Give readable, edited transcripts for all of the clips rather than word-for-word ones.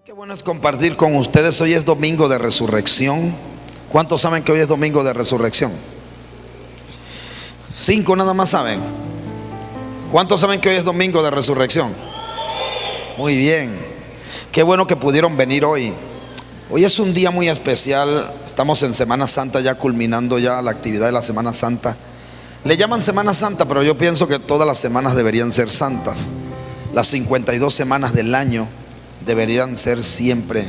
Qué bueno es compartir con ustedes. Hoy es domingo de resurrección. ¿Cuántos saben que hoy es domingo de resurrección? 5 nada más saben. ¿Cuántos saben que hoy es domingo de resurrección? Muy bien. Qué bueno que pudieron venir hoy. Hoy es un día muy especial. Estamos en Semana Santa, ya culminando ya la actividad de la Semana Santa. Le llaman Semana Santa, pero yo pienso que todas las semanas deberían ser santas. Las 52 semanas del año deberían ser siempre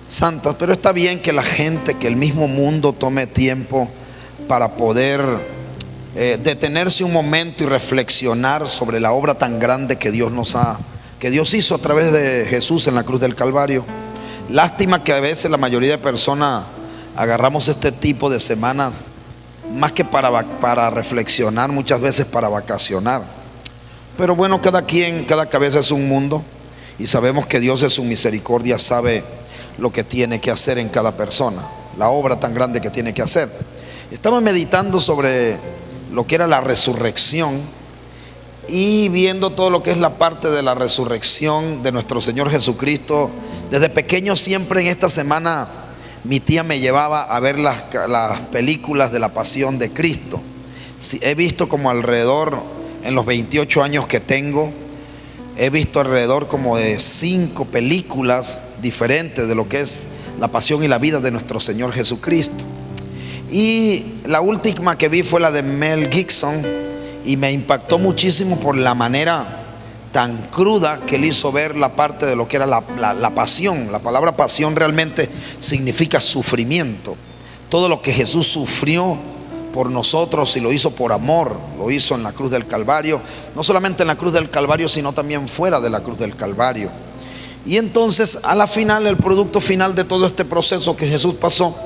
santas. Pero está bien que la gente, que el mismo mundo tome tiempo para poder detenerse un momento y reflexionar sobre la obra tan grande que Dios hizo a través de Jesús en la cruz del Calvario. Lástima que a veces la mayoría de personas agarramos este tipo de semanas más que para reflexionar, muchas veces para vacacionar. Pero bueno, cada cabeza es un mundo, y sabemos que Dios en su misericordia sabe lo que tiene que hacer en cada persona, la obra tan grande que tiene que hacer. Estaba meditando sobre lo que era la resurrección y viendo todo lo que es la parte de la resurrección de nuestro Señor Jesucristo. Desde pequeño, siempre en esta semana mi tía me llevaba a ver las películas de la Pasión de Cristo. He visto como alrededor, en los 28 años que tengo, he visto alrededor como de 5 películas diferentes de lo que es la pasión y la vida de nuestro Señor Jesucristo. Y la última que vi fue la de Mel Gibson, y me impactó muchísimo por la manera tan cruda que él hizo ver la parte de lo que era la pasión. La palabra pasión realmente significa sufrimiento. Todo lo que Jesús sufrió por nosotros, y lo hizo por amor, lo hizo en la cruz del Calvario. No solamente en la cruz del Calvario, sino también fuera de la cruz del Calvario. Y entonces a la final, el producto final de todo este proceso que Jesús pasó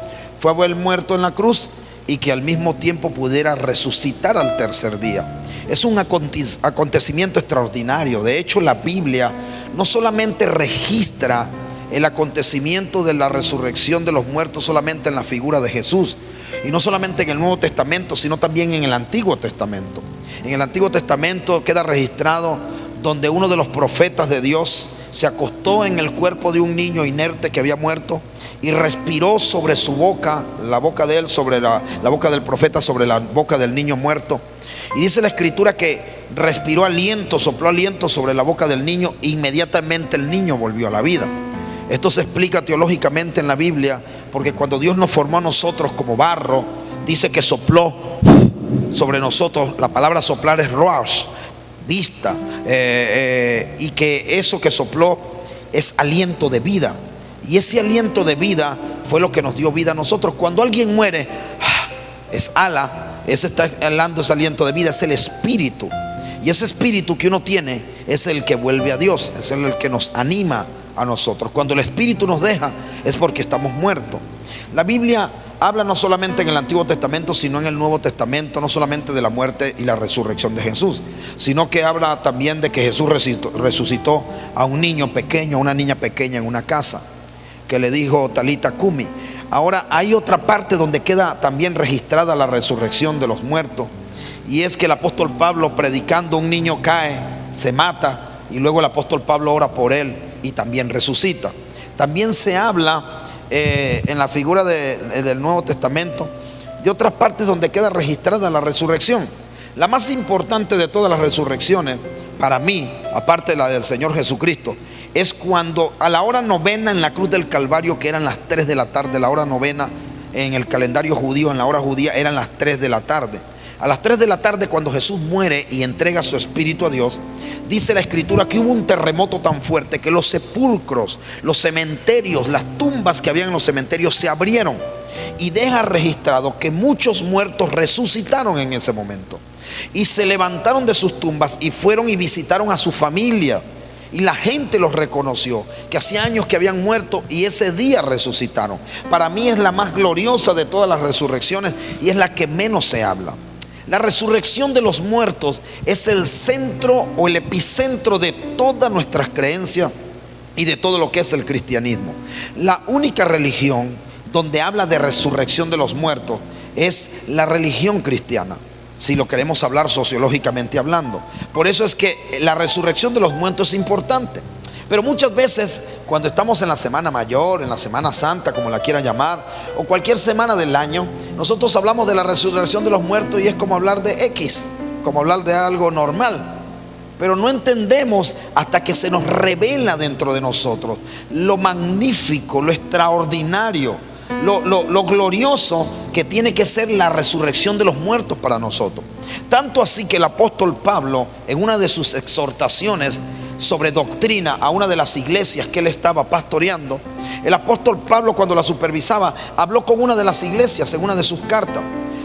fue haber muerto en la cruz, y que al mismo tiempo pudiera resucitar al tercer día. Es un acontecimiento extraordinario. De hecho, la Biblia no solamente registra el acontecimiento de la resurrección de los muertos solamente en la figura de Jesús, y no solamente en el Nuevo Testamento, sino también en el Antiguo Testamento. En el Antiguo Testamento queda registrado donde uno de los profetas de Dios se acostó en el cuerpo de un niño inerte que había muerto, y respiró sobre su boca, la boca de él, sobre la boca del profeta, sobre la boca del niño muerto. Y dice la Escritura que respiró aliento, sopló aliento sobre la boca del niño, e inmediatamente el niño volvió a la vida. Esto se explica teológicamente en la Biblia, porque cuando Dios nos formó a nosotros como barro, dice que sopló sobre nosotros. La palabra soplar es roash, vista, y que eso que sopló es aliento de vida. Y ese aliento de vida fue lo que nos dio vida a nosotros. Cuando alguien muere, es ese está hablando, ese aliento de vida es el espíritu. Y ese espíritu que uno tiene es el que vuelve a Dios, es el que nos anima a nosotros. Cuando el espíritu nos deja, es porque estamos muertos. La Biblia habla no solamente en el Antiguo Testamento, sino en el Nuevo Testamento, no solamente de la muerte y la resurrección de Jesús, sino que habla también de que Jesús resucitó a un niño pequeño, a una niña pequeña en una casa, que le dijo Talita Kumi. Ahora hay otra parte donde queda también registrada la resurrección de los muertos, y es que el apóstol Pablo, predicando, un niño cae, se mata, y luego el apóstol Pablo ora por él y también resucita. También se habla en la figura del Nuevo Testamento de otras partes donde queda registrada la resurrección. La más importante de todas las resurrecciones para mí, aparte de la del Señor Jesucristo, es cuando a la hora novena en la cruz del Calvario, que eran las 3 de la tarde, la hora novena en el calendario judío, en la hora judía, eran las 3 de la tarde. A las 3 de la tarde, cuando Jesús muere y entrega su espíritu a Dios, dice la Escritura que hubo un terremoto tan fuerte que los sepulcros, los cementerios, las tumbas que había en los cementerios se abrieron, y deja registrado que muchos muertos resucitaron en ese momento, y se levantaron de sus tumbas y fueron y visitaron a su familia. Y la gente los reconoció, que hacía años que habían muerto, y ese día resucitaron. Para mí es la más gloriosa de todas las resurrecciones, y es la que menos se habla. La resurrección de los muertos es el centro o el epicentro de todas nuestras creencias y de todo lo que es el cristianismo. La única religión donde habla de resurrección de los muertos es la religión cristiana, si lo queremos hablar sociológicamente hablando. Por eso es que la resurrección de los muertos es importante. Pero muchas veces cuando estamos en la Semana Mayor, en la Semana Santa, como la quieran llamar, o cualquier semana del año, nosotros hablamos de la resurrección de los muertos y es como hablar de X, como hablar de algo normal. Pero no entendemos hasta que se nos revela dentro de nosotros lo magnífico, lo extraordinario, lo glorioso que tiene que ser la resurrección de los muertos para nosotros. Tanto así que el apóstol Pablo, en una de sus exhortaciones sobre doctrina a una de las iglesias que él estaba pastoreando, el apóstol Pablo, cuando la supervisaba, habló con una de las iglesias en una de sus cartas,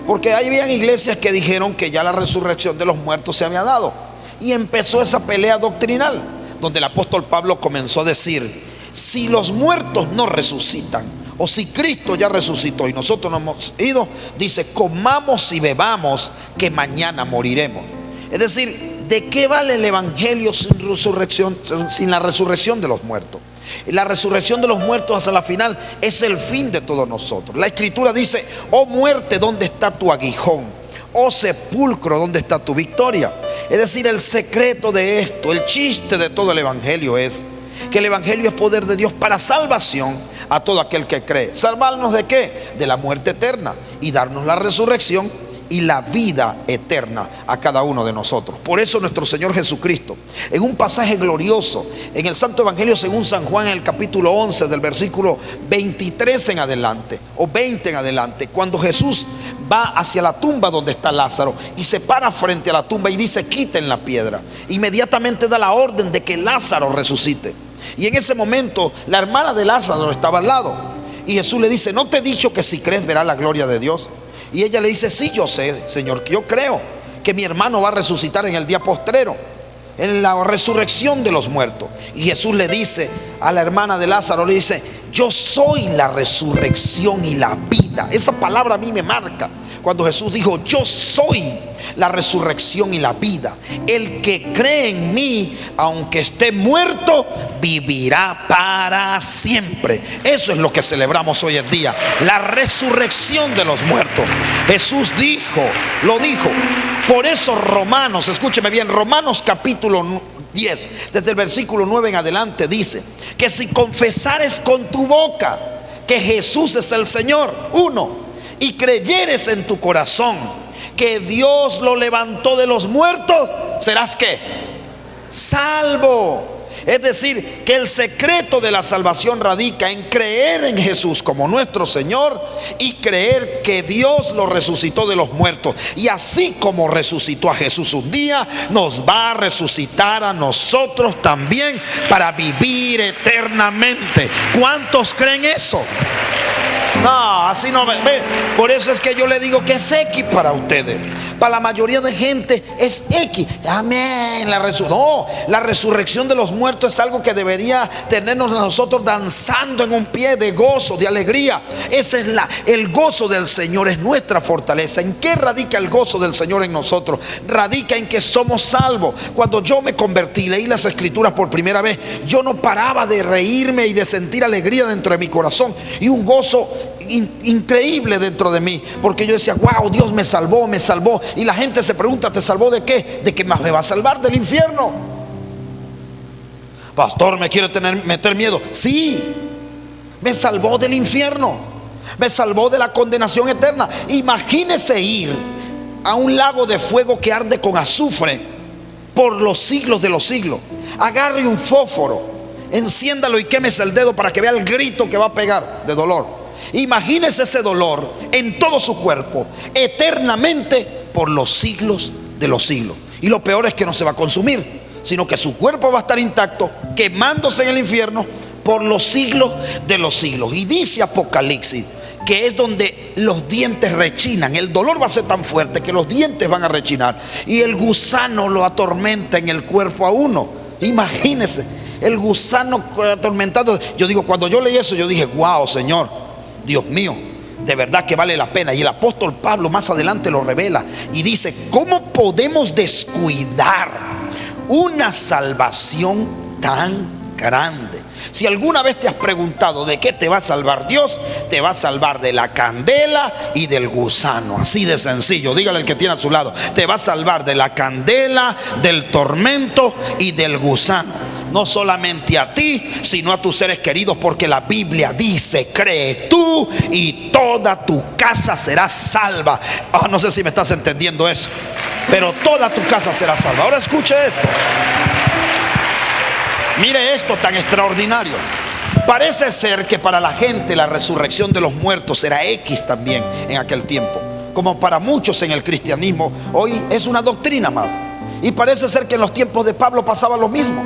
porque ahí habían iglesias que dijeron que ya la resurrección de los muertos se había dado, y empezó esa pelea doctrinal, donde el apóstol Pablo comenzó a decir: si los muertos no resucitan, o si Cristo ya resucitó y nosotros no hemos ido, dice, comamos y bebamos, que mañana moriremos. Es decir, ¿de qué vale el evangelio sin resurrección, sin la resurrección de los muertos? La resurrección de los muertos hasta la final es el fin de todos nosotros. La escritura dice: oh muerte, ¿dónde está tu aguijón? Oh sepulcro, ¿dónde está tu victoria? Es decir, el secreto de esto, el chiste de todo el evangelio es que el evangelio es poder de Dios para salvación a todo aquel que cree. ¿Salvarnos de qué? De la muerte eterna, y darnos la resurrección y la vida eterna a cada uno de nosotros. Por eso nuestro Señor Jesucristo, en un pasaje glorioso en el Santo Evangelio según San Juan, en el capítulo 11, del versículo 23 en adelante, o 20 en adelante, cuando Jesús va hacia la tumba donde está Lázaro y se para frente a la tumba y dice: quiten la piedra. Inmediatamente da la orden de que Lázaro resucite. Y en ese momento la hermana de Lázaro estaba al lado, y Jesús le dice: ¿no te he dicho que si crees verás la gloria de Dios? Y ella le dice: sí, yo sé, Señor, que yo creo que mi hermano va a resucitar en el día postrero, en la resurrección de los muertos. Y Jesús le dice a la hermana de Lázaro, le dice: yo soy la resurrección y la vida. Esa palabra a mí me marca. Cuando Jesús dijo: yo soy la resurrección y la vida, el que cree en mí, aunque esté muerto, vivirá para siempre. Eso es lo que celebramos hoy en día, la resurrección de los muertos. Jesús dijo, lo dijo. Por eso Romanos, escúcheme bien, Romanos capítulo 10, desde el versículo 9 en adelante, dice que si confesares con tu boca que Jesús es el Señor, uno, y creyeres en tu corazón que Dios lo levantó de los muertos, serás ¿qué? Salvo. Es decir, que el secreto de la salvación radica en creer en Jesús como nuestro Señor y creer que Dios lo resucitó de los muertos. Y así como resucitó a Jesús un día, nos va a resucitar a nosotros también para vivir eternamente. ¿Cuántos creen eso? No, así no ve. Por eso es que yo le digo que es X para ustedes. Para la mayoría de gente es X. Amén. No, la resurrección de los muertos es algo que debería tenernos a nosotros danzando en un pie de gozo, de alegría. Ese es el gozo del Señor, es nuestra fortaleza. ¿En qué radica el gozo del Señor en nosotros? Radica en que somos salvos. Cuando yo me convertí, leí las escrituras por primera vez, yo no paraba de reírme y de sentir alegría dentro de mi corazón y un gozo increíble dentro de mí, porque yo decía: wow, Dios me salvó, me salvó. Y la gente se pregunta: ¿te salvó de qué? ¿De qué más me va a salvar? Del infierno. Pastor, ¿me quiere meter miedo? Sí, me salvó del infierno, me salvó de la condenación eterna. Imagínese ir a un lago de fuego que arde con azufre por los siglos de los siglos. Agarre un fósforo, enciéndalo y quémese el dedo para que vea el grito que va a pegar de dolor. Imagínese ese dolor en todo su cuerpo eternamente por los siglos de los siglos. Y lo peor es que no se va a consumir, sino que su cuerpo va a estar intacto, quemándose en el infierno por los siglos de los siglos. Y dice Apocalipsis que es donde los dientes rechinan. El dolor va a ser tan fuerte que los dientes van a rechinar y el gusano lo atormenta en el cuerpo a uno. Imagínese el gusano atormentado. Yo digo, cuando yo leí eso, yo dije: wow, Señor, Dios mío, de verdad que vale la pena. Y el apóstol Pablo más adelante lo revela y dice: ¿cómo podemos descuidar una salvación tan grande? Si alguna vez te has preguntado de qué te va a salvar Dios, te va a salvar de la candela y del gusano. Así de sencillo. Dígale al que tiene a su lado: te va a salvar de la candela, del tormento y del gusano. no solamente a ti, sino a tus seres queridos, porque la Biblia dice: cree tú y toda tu casa será salva. No sé si me estás entendiendo eso, pero toda tu casa será salva. Ahora escuche esto. Mire esto tan extraordinario. Parece ser que para la gente la resurrección de los muertos era X también en aquel tiempo, como para muchos en el cristianismo hoy es una doctrina más. Y parece ser que en los tiempos de Pablo pasaba lo mismo.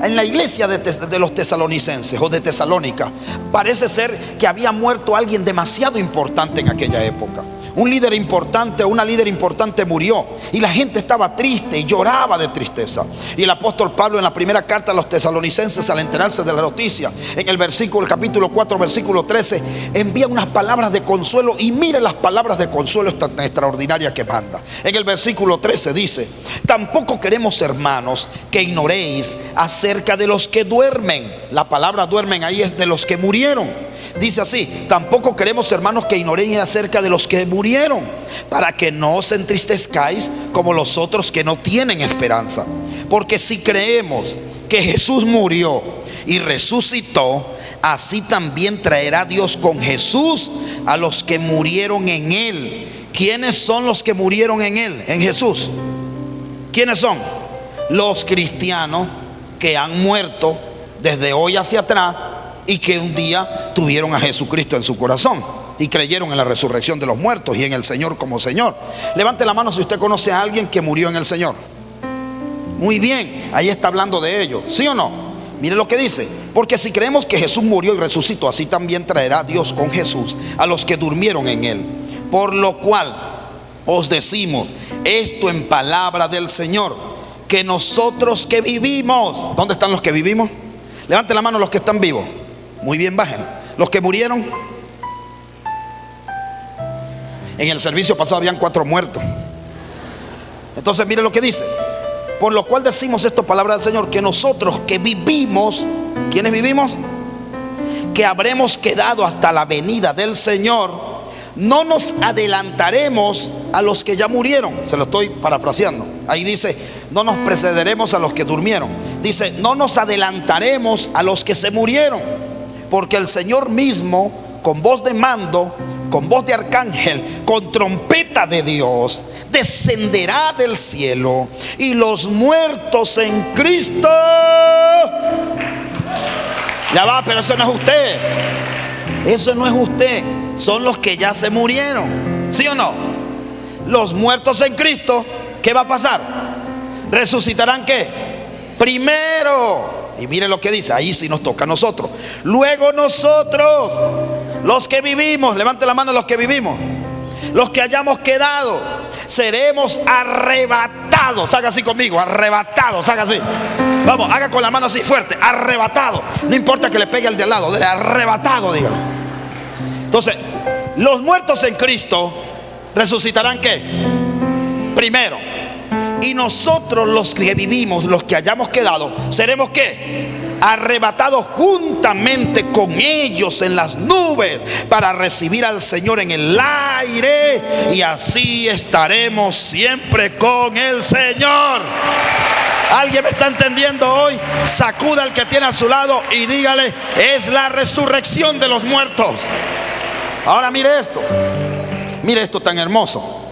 En la iglesia de los tesalonicenses o de Tesalónica, parece ser que había muerto alguien demasiado importante en aquella época. Un líder importante o una líder importante murió y la gente estaba triste y lloraba de tristeza. Y el apóstol Pablo, en la primera carta a los tesalonicenses, al enterarse de la noticia, en el capítulo 4, versículo 13, envía unas palabras de consuelo. Y mire las palabras de consuelo tan extraordinarias que manda. En el versículo 13 dice: tampoco queremos, hermanos, que ignoréis acerca de los que duermen. La palabra duermen ahí es de los que murieron. Dice así: tampoco queremos, hermanos, que ignoréis acerca de los que murieron, para que no os entristezcáis como los otros que no tienen esperanza. Porque si creemos que Jesús murió y resucitó, así también traerá Dios con Jesús a los que murieron en Él. ¿Quiénes son los que murieron en Él, en Jesús? ¿Quiénes son? Los cristianos que han muerto desde hoy hacia atrás y que un día tuvieron a Jesucristo en su corazón y creyeron en la resurrección de los muertos y en el Señor como Señor. Levante la mano si usted conoce a alguien que murió en el Señor. Muy bien, ahí está hablando de ellos, ¿sí o no? Mire lo que dice: porque si creemos que Jesús murió y resucitó, así también traerá Dios con Jesús a los que durmieron en Él. Por lo cual os decimos esto en palabra del Señor, que nosotros que vivimos. ¿Dónde están los que vivimos? Levante la mano los que están vivos. Muy bien, bajen. Los que murieron. En el servicio pasado habían 4 muertos. Entonces mire lo que dice: por lo cual decimos esto, palabra del Señor, que nosotros que vivimos. ¿Quiénes vivimos? Que habremos quedado hasta la venida del Señor, no nos adelantaremos a los que ya murieron. Se lo estoy parafraseando. Ahí dice: no nos precederemos a los que durmieron. Dice: no nos adelantaremos a los que se murieron, porque el Señor mismo, con voz de mando, con voz de arcángel, con trompeta de Dios, descenderá del cielo, y los muertos en Cristo. Ya va, pero eso no es usted. Eso no es usted. Son los que ya se murieron. ¿Sí o no? Los muertos en Cristo, ¿qué va a pasar? ¿Resucitarán qué? Primero. Y mire lo que dice, ahí sí nos toca a nosotros. Luego nosotros, los que vivimos, levante la mano los que vivimos, los que hayamos quedado, seremos arrebatados. Haga así conmigo: arrebatados. Haga así. Vamos, haga con la mano así fuerte: arrebatado. No importa que le pegue al de al lado, dile arrebatado, dígalo. Entonces, los muertos en Cristo resucitarán ¿qué? Primero. Y nosotros los que vivimos, los que hayamos quedado, seremos ¿qué? Arrebatados juntamente con ellos en las nubes para recibir al Señor en el aire, y así estaremos siempre con el Señor. ¿Alguien me está entendiendo hoy? Sacuda al que tiene a su lado y dígale: es la resurrección de los muertos. Ahora mire esto tan hermoso.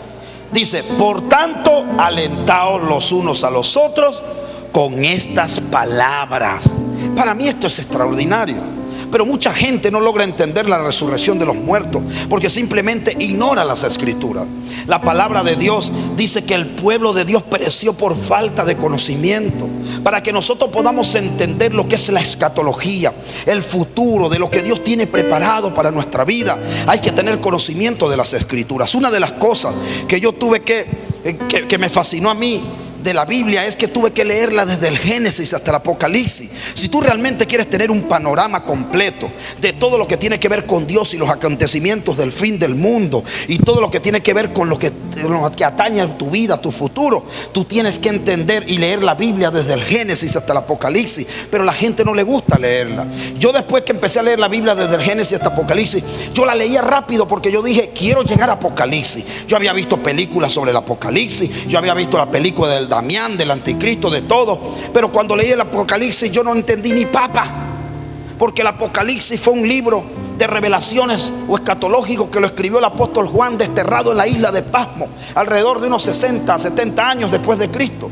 Dice: por tanto, alentaos los unos a los otros con estas palabras. Para mí esto es extraordinario, pero mucha gente no logra entender la resurrección de los muertos porque simplemente ignora las escrituras. La palabra de Dios dice que el pueblo de Dios pereció por falta de conocimiento. Para que nosotros podamos entender lo que es la escatología, el futuro, de lo que Dios tiene preparado para nuestra vida, hay que tener conocimiento de las escrituras. Una de las cosas que yo tuve que me fascinó a mí de la Biblia es que tuve que leerla desde el Génesis hasta el Apocalipsis. Si tú realmente quieres tener un panorama completo de todo lo que tiene que ver con Dios y los acontecimientos del fin del mundo y todo lo que tiene que ver con lo que lo que atañe a tu vida, a tu futuro, tú tienes que entender y leer la Biblia desde el Génesis hasta el Apocalipsis. Pero a la gente no le gusta leerla. Yo, después que empecé a leer la Biblia desde el Génesis hasta Apocalipsis, yo la leía rápido porque yo dije, quiero llegar a Apocalipsis. Yo había visto películas sobre el Apocalipsis, yo había visto la película del Damián, del Anticristo, de todo. Pero cuando leí el Apocalipsis yo no entendí ni papa, porque el Apocalipsis fue un libro de revelaciones o escatológico que lo escribió el apóstol Juan, desterrado en la isla de Pasmo, alrededor de unos 60, 70 años después de Cristo,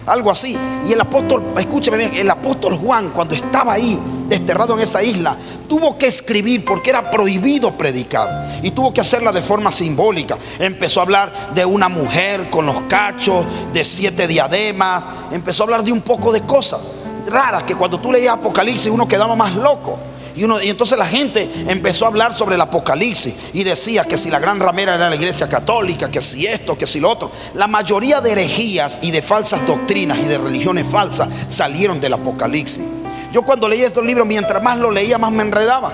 algo así. Y el apóstol, escúcheme bien, el apóstol Juan, cuando estaba ahí desterrado en esa isla, tuvo que escribir porque era prohibido predicar, y tuvo que hacerla de forma simbólica. Empezó a hablar de una mujer con los cachos, de 7 diademas, empezó a hablar de un poco de cosas raras que cuando tú leías Apocalipsis uno quedaba más loco. Y entonces la gente empezó a hablar sobre el Apocalipsis y decía que si la gran ramera era la iglesia católica, que si esto, que si lo otro. La mayoría de herejías y de falsas doctrinas y de religiones falsas salieron del Apocalipsis. Yo cuando leí estos libros, mientras más lo leía, más me enredaba.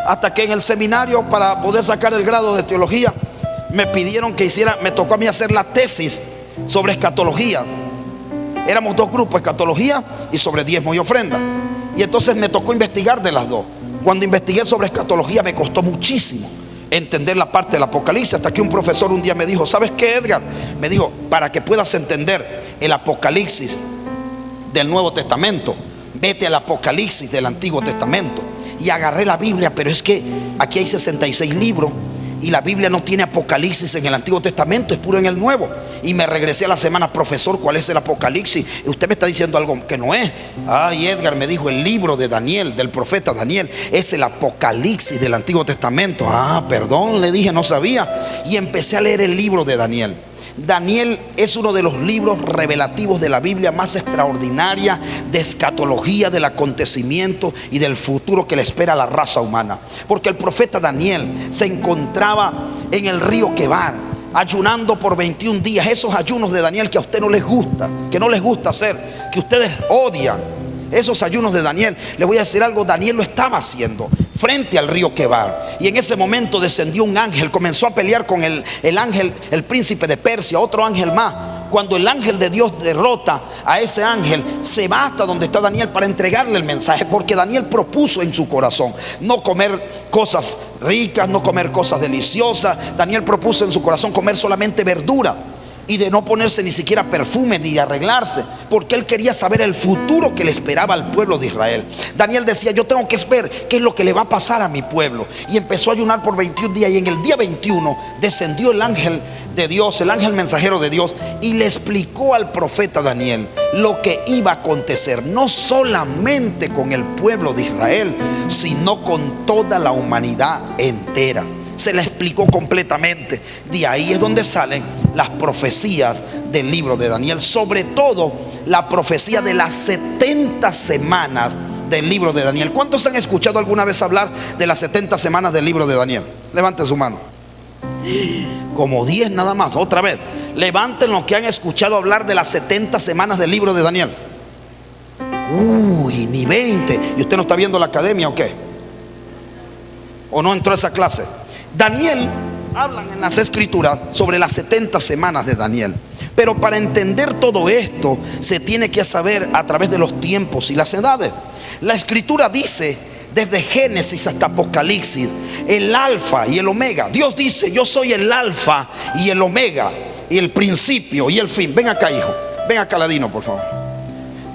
Hasta que en el seminario, para poder sacar el grado de teología, me pidieron que me tocó a mí hacer la tesis sobre escatología. Éramos 2 grupos, escatología y sobre diezmo y ofrenda. Y entonces me tocó investigar de las dos. Cuando investigué sobre escatología me costó muchísimo entender la parte del Apocalipsis, hasta que un profesor un día me dijo, ¿sabes qué, Edgar? Me dijo, para que puedas entender el Apocalipsis del Nuevo Testamento, vete al Apocalipsis del Antiguo Testamento. Y agarré la Biblia, pero es que aquí hay 66 libros y la Biblia no tiene Apocalipsis en el Antiguo Testamento, es puro en el Nuevo. Y me regresé a la semana, profesor, ¿cuál es el Apocalipsis? Usted me está diciendo algo que no es. Ay, Edgar, me dijo, el libro de Daniel, del profeta Daniel, es el Apocalipsis del Antiguo Testamento. Ah, perdón, le dije, no sabía. Y empecé a leer el libro de Daniel. Daniel es uno de los libros revelativos de la Biblia más extraordinaria, de escatología, del acontecimiento y del futuro que le espera a la raza humana. Porque el profeta Daniel se encontraba en el río Quebar, ayunando por 21 días. Esos ayunos de Daniel que a usted no les gusta, que no les gusta hacer, que ustedes odian, esos ayunos de Daniel, les voy a decir algo, Daniel lo estaba haciendo frente al río Quebar. Y en ese momento descendió un ángel, comenzó a pelear con el ángel, el príncipe de Persia, otro ángel más. Cuando el ángel de Dios derrota a ese ángel, se va hasta donde está Daniel para entregarle el mensaje, porque Daniel propuso en su corazón no comer cosas ricas, no comer cosas deliciosas. Daniel propuso en su corazón comer solamente verdura y de no ponerse ni siquiera perfume ni arreglarse, porque él quería saber el futuro que le esperaba al pueblo de Israel. Daniel decía, yo tengo que ver qué es lo que le va a pasar a mi pueblo. Y empezó a ayunar por 21 días, y en el día 21 descendió el ángel de Dios, el ángel mensajero de Dios, y le explicó al profeta Daniel lo que iba a acontecer, no solamente con el pueblo de Israel, sino con toda la humanidad entera. Se la explicó completamente. De ahí es donde salen las profecías del libro de Daniel, sobre todo la profecía de las 70 semanas del libro de Daniel. ¿Cuántos han escuchado alguna vez hablar de las 70 semanas del libro de Daniel? Levanten su mano. Como 10 nada más. Otra vez, levanten los que han escuchado hablar de las 70 semanas del libro de Daniel. Uy, ni 20. ¿Y usted no está viendo la academia o qué? ¿O no entró a esa clase? Daniel, hablan en las escrituras sobre las 70 semanas de Daniel. Pero para entender todo esto se tiene que saber a través de los tiempos y las edades. La escritura dice desde Génesis hasta Apocalipsis, el alfa y el omega. Dios dice, yo soy el alfa y el omega, y el principio y el fin. Ven acá, hijo, ven acá, Ladino, por favor.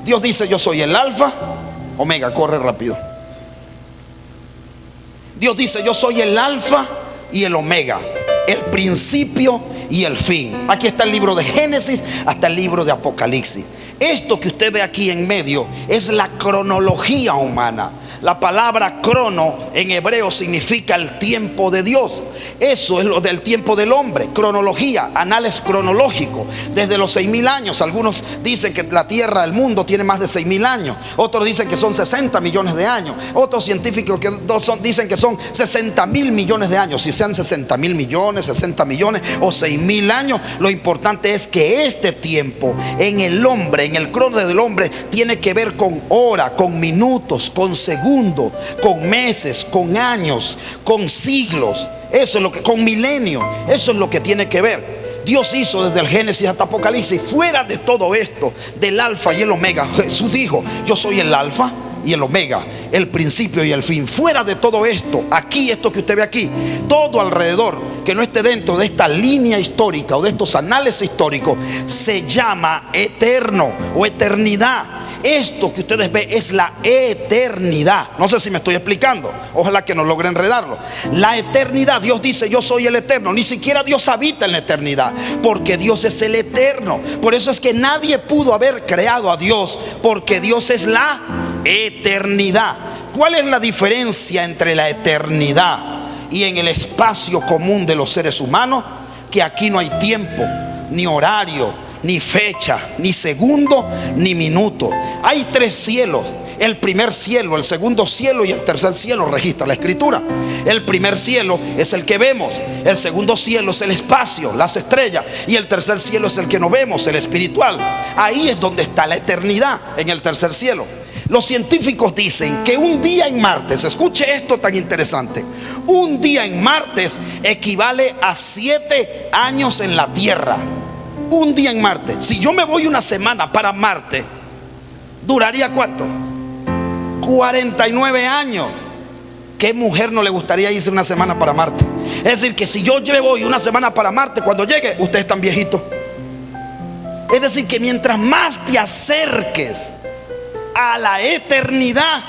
Dios dice, yo soy el alfa, omega, corre rápido. Dios dice, yo soy el alfa y el omega, el principio y el fin. Aquí está el libro de Génesis hasta el libro de Apocalipsis. Esto que usted ve aquí en medio es la cronología humana. La palabra crono en hebreo significa el tiempo de Dios. Eso es lo del tiempo del hombre. Cronología, anales cronológico, desde los 6.000 años. Algunos dicen que la tierra, el mundo tiene más de 6.000 años. Otros dicen que son 60 millones de años. Otros científicos dicen que son 60.000 millones de años. Si sean 60.000 millones, 60 millones o 6.000 años, lo importante es que este tiempo en el hombre, en el crono del hombre, tiene que ver con hora, con minutos, con segundos, con meses, con años, con siglos. Eso es lo que, con milenios, eso es lo que tiene que ver. Dios hizo desde el Génesis hasta Apocalipsis. Fuera de todo esto, del alfa y el omega, Jesús dijo: yo soy el alfa y el omega, el principio y el fin. Fuera de todo esto, aquí, esto que usted ve aquí, todo alrededor que no esté dentro de esta línea histórica o de estos anales históricos, se llama eterno o eternidad. Esto que ustedes ven es la eternidad. No sé si me estoy explicando. Ojalá que no logre enredarlo. La eternidad, Dios dice: yo soy el eterno. Ni siquiera Dios habita en la eternidad, porque Dios es el eterno. Por eso es que nadie pudo haber creado a Dios, porque Dios es la eternidad. ¿Cuál es la diferencia entre la eternidad y en el espacio común de los seres humanos? Que aquí no hay tiempo, ni horario, ni fecha, ni segundo, ni minuto. Hay 3 cielos: el primer cielo, el segundo cielo y el tercer cielo, registra la escritura. El primer cielo es el que vemos, el segundo cielo es el espacio, las estrellas, y el tercer cielo es el que no vemos, el espiritual. Ahí es donde está la eternidad, en el tercer cielo. Los científicos dicen que un día en Marte, escuche esto tan interesante, un día en Marte equivale a 7 años en la Tierra. Un día en Marte. Si yo me voy una semana para Marte, ¿duraría cuánto? 49 años. ¿Qué mujer no le gustaría irse una semana para Marte? Es decir, que si yo me voy una semana para Marte, cuando llegue, usted es tan viejito. Es decir, que mientras más te acerques a la eternidad,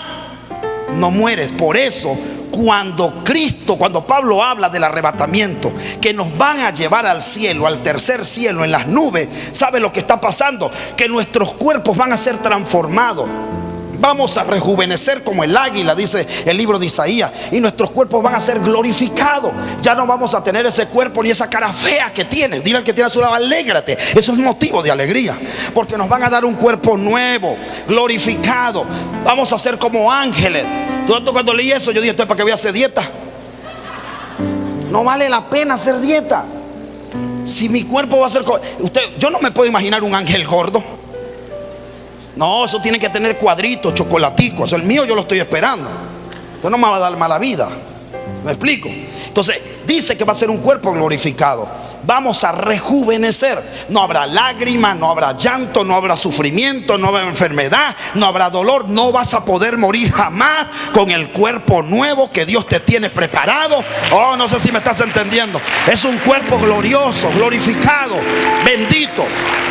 no mueres. Por eso, cuando Pablo habla del arrebatamiento, que nos van a llevar al cielo, al tercer cielo, en las nubes, ¿sabe lo que está pasando? Que nuestros cuerpos van a ser transformados. Vamos a rejuvenecer como el águila, dice el libro de Isaías, y nuestros cuerpos van a ser glorificados. Ya no vamos a tener ese cuerpo ni esa cara fea que tiene. Dile al que tiene a su lado: alégrate. Eso es motivo de alegría, porque nos van a dar un cuerpo nuevo, glorificado. Vamos a ser como ángeles. Cuando leí eso, yo dije: ¿esto es para qué voy a hacer dieta? No vale la pena hacer dieta. Si mi cuerpo va a ser... yo no me puedo imaginar un ángel gordo. No, eso tiene que tener cuadritos, chocolaticos. El mío yo lo estoy esperando. Entonces no me va a dar mala vida. ¿Me explico? Entonces dice que va a ser un cuerpo glorificado. Vamos a rejuvenecer. No habrá lágrimas, no habrá llanto, no habrá sufrimiento, no habrá enfermedad, no habrá dolor. No vas a poder morir jamás con el cuerpo nuevo que Dios te tiene preparado. Oh, no sé si me estás entendiendo. Es un cuerpo glorioso, glorificado, bendito.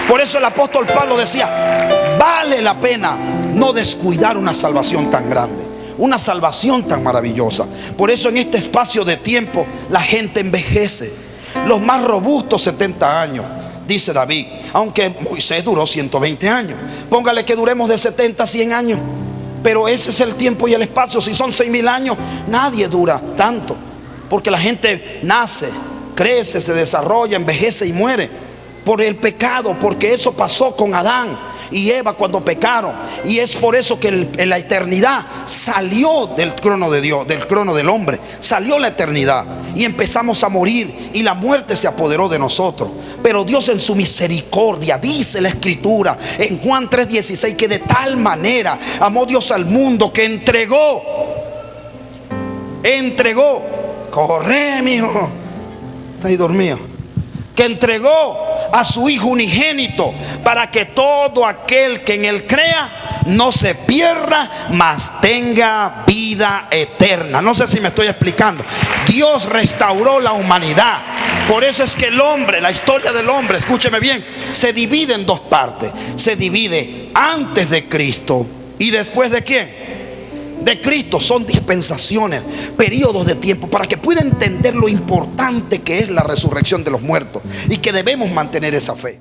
Por eso el apóstol Pablo decía: vale la pena no descuidar una salvación tan grande, una salvación tan maravillosa. Por eso en este espacio de tiempo la gente envejece. Los más robustos 70 años, dice David, aunque Moisés duró 120 años. Póngale que duremos de 70 a 100 años. Pero ese es el tiempo y el espacio. Si son 6.000 años, nadie dura tanto, porque la gente nace, crece, se desarrolla, envejece y muere por el pecado, porque eso pasó con Adán y Eva cuando pecaron. Y es por eso que en la eternidad salió del trono de Dios, del trono del hombre, salió la eternidad y empezamos a morir, y la muerte se apoderó de nosotros. Pero Dios en su misericordia, dice la escritura en Juan 3:16, que de tal manera amó Dios al mundo que entregó, corre, mijo, está ahí dormido, que entregó a su Hijo unigénito, para que todo aquel que en Él crea no se pierda, mas tenga vida eterna. No sé si me estoy explicando. Dios restauró la humanidad. Por eso es que el hombre, la historia del hombre, escúcheme bien, se divide en 2 partes. Se divide antes de Cristo y después de ¿quién? De Cristo. Son dispensaciones, periodos de tiempo, para que pueda entender lo importante que es la resurrección de los muertos y que debemos mantener esa fe.